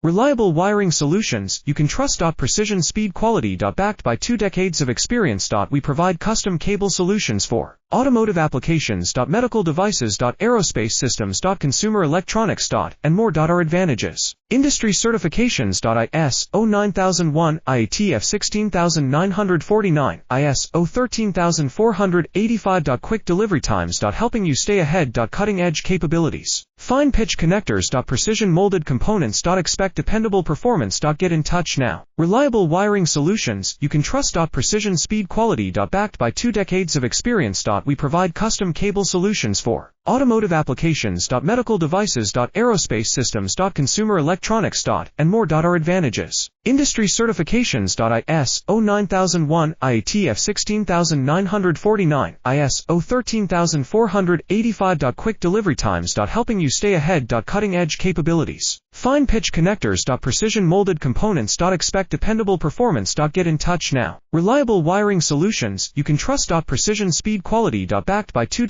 Reliable wiring solutions you can trust. Precision speed quality. Backed by 2 decades of experience. We provide custom cable solutions for automotive applications. Medical devices. Aerospace systems. Consumer electronics. And more. Our advantages: industry certifications. ISO 9001, IATF 16949, ISO 13485. Quick delivery times. Helping you stay ahead. Cutting edge capabilities: fine pitch connectors. Precision molded components. Expect dependable performance. Get in touch now. Reliable wiring solutions you can trust. Precision speed quality. Backed by 2 decades of experience. We provide custom cable solutions for automotive applications. Medical devices. Aerospace systems. Consumer electronics. And more. Our advantages: industry certifications. ISO 9001, IATF 16949, ISO 13485. Quick delivery times. Helping you stay ahead. Cutting edge capabilities: fine pitch connectors. Precision molded components. Expect dependable performance. Get in touch now. Reliable wiring solutions you can trust. Precision speed quality. Backed by 2 decades